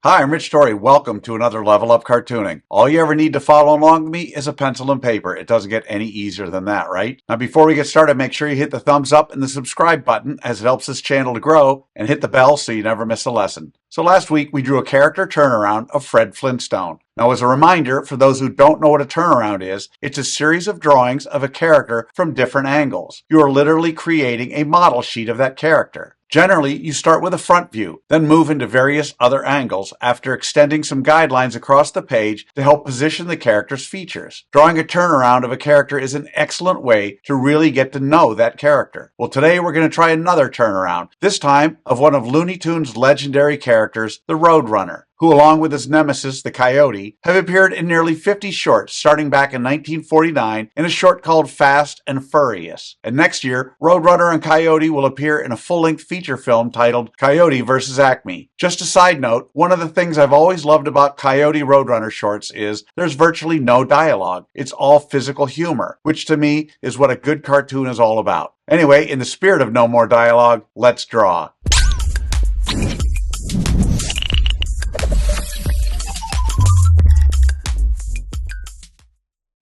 Hi, I'm Rich Story. Welcome to another Level Up Cartooning. All you ever need to follow along with me is a pencil and paper. It doesn't get any easier than that, right? Now, before we get started, make sure you hit the thumbs up and the subscribe button as it helps this channel to grow, and hit the bell so you never miss a lesson. So last week, we drew a character turnaround of Fred Flintstone. Now, as a reminder, for those who don't know what a turnaround is, it's a series of drawings of a character from different angles. You are literally creating a model sheet of that character. Generally, you start with a front view, then move into various other angles after extending some guidelines across the page to help position the character's features. Drawing a turnaround of a character is an excellent way to really get to know that character. Well, today we're going to try another turnaround, this time of one of Looney Tunes' legendary characters, the Roadrunner, who, along with his nemesis, the Coyote, have appeared in nearly 50 shorts, starting back in 1949 in a short called Fast and Furious. And next year, Roadrunner and Coyote will appear in a full-length feature film titled Coyote vs. Acme. Just a side note, one of the things I've always loved about Coyote Roadrunner shorts is there's virtually no dialogue. It's all physical humor, which to me is what a good cartoon is all about. Anyway, in the spirit of no more dialogue, let's draw.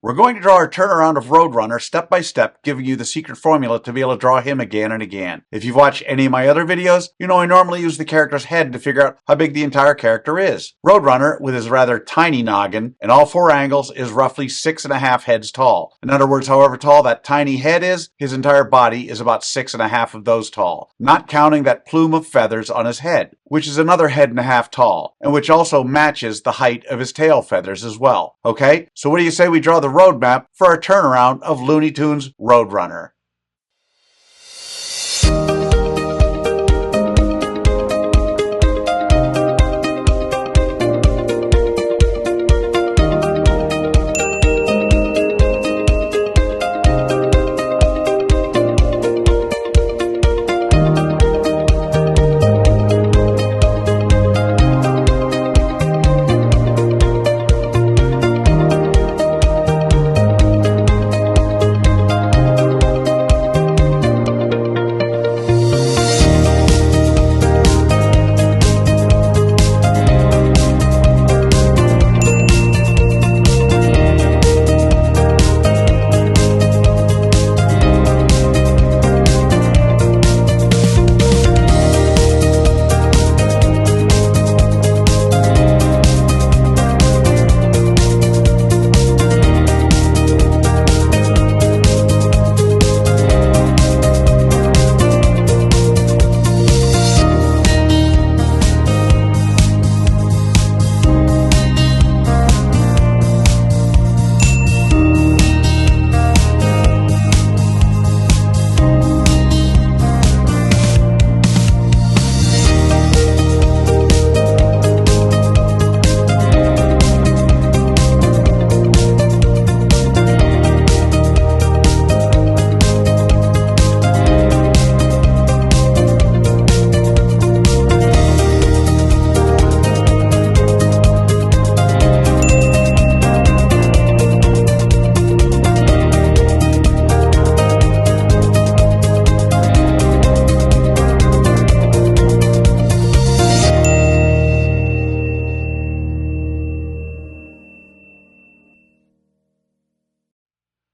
We're going to draw our turnaround of Roadrunner step by step, giving you the secret formula to be able to draw him again and again. If you've watched any of my other videos, you know I normally use the character's head to figure out how big the entire character is. Roadrunner, with his rather tiny noggin and all four angles, is roughly 6.5 heads tall. In other words, however tall that tiny head is, his entire body is about 6.5 of those tall, not counting that plume of feathers on his head, which is another 1.5 heads tall, and which also matches the height of his tail feathers as well. Okay, so what do you say we draw the roadmap for our turnaround of Looney Tunes' Roadrunner?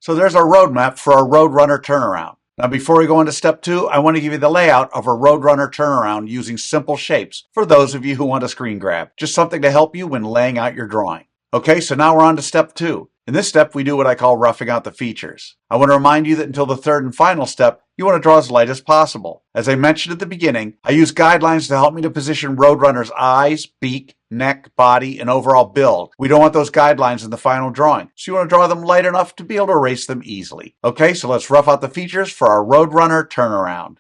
So there's our roadmap for our Roadrunner turnaround. Now before we go into step 2, I want to give you the layout of a Roadrunner turnaround using simple shapes for those of you who want a screen grab. Just something to help you when laying out your drawing. Okay, so now we're on to step 2. In this step, we do what I call roughing out the features. I want to remind you that until the third and final step, you want to draw as light as possible. As I mentioned at the beginning, I use guidelines to help me to position Roadrunner's eyes, beak, neck, body, and overall build. We don't want those guidelines in the final drawing, so you want to draw them light enough to be able to erase them easily. Okay, so let's rough out the features for our Roadrunner turnaround.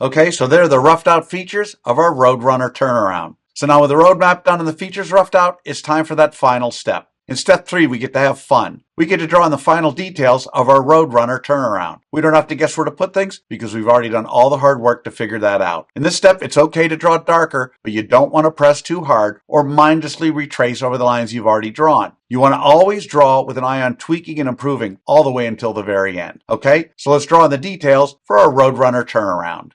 Okay, so there are the roughed out features of our Roadrunner turnaround. So now with the roadmap done and the features roughed out, it's time for that final step. In step 3, we get to have fun. We get to draw on the final details of our Roadrunner turnaround. We don't have to guess where to put things because we've already done all the hard work to figure that out. In this step, it's okay to draw darker, but you don't want to press too hard or mindlessly retrace over the lines you've already drawn. You want to always draw with an eye on tweaking and improving all the way until the very end. Okay, so let's draw on the details for our Roadrunner turnaround.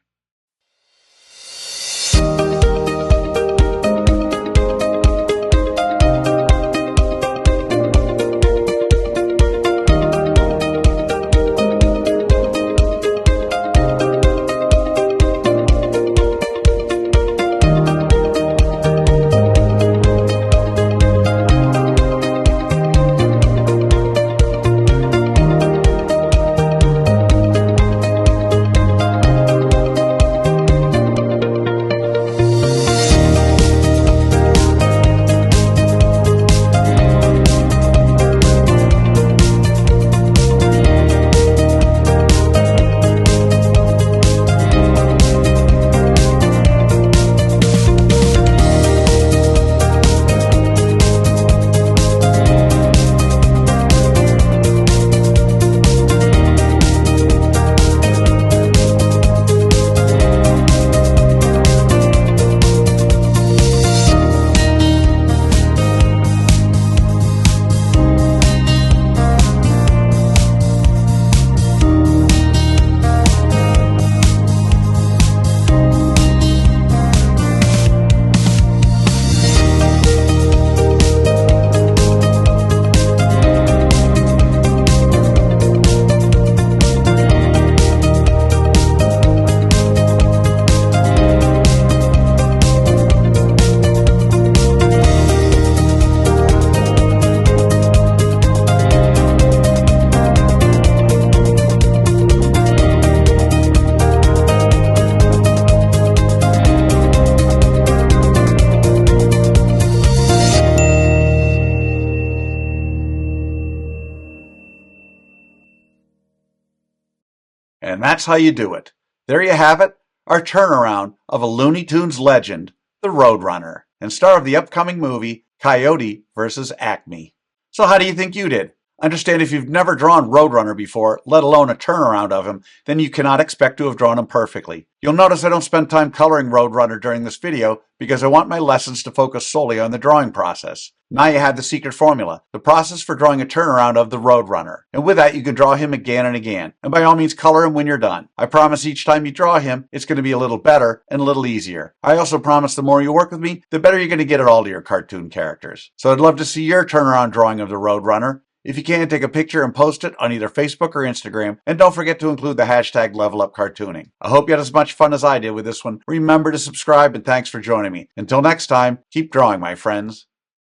And that's how you do it. There you have it, our turnaround of a Looney Tunes legend, the Roadrunner, and star of the upcoming movie, Coyote vs. Acme. So how do you think you did? Understand if you've never drawn Roadrunner before, let alone a turnaround of him, then you cannot expect to have drawn him perfectly. You'll notice I don't spend time coloring Roadrunner during this video because I want my lessons to focus solely on the drawing process. Now you have the secret formula, the process for drawing a turnaround of the Roadrunner. And with that, you can draw him again and again. And by all means, color him when you're done. I promise each time you draw him, it's going to be a little better and a little easier. I also promise the more you work with me, the better you're going to get at all to your cartoon characters. So I'd love to see your turnaround drawing of the Roadrunner. If you can, take a picture and post it on either Facebook or Instagram, and don't forget to include the hashtag LevelUpCartooning. I hope you had as much fun as I did with this one. Remember to subscribe, and thanks for joining me. Until next time, keep drawing, my friends.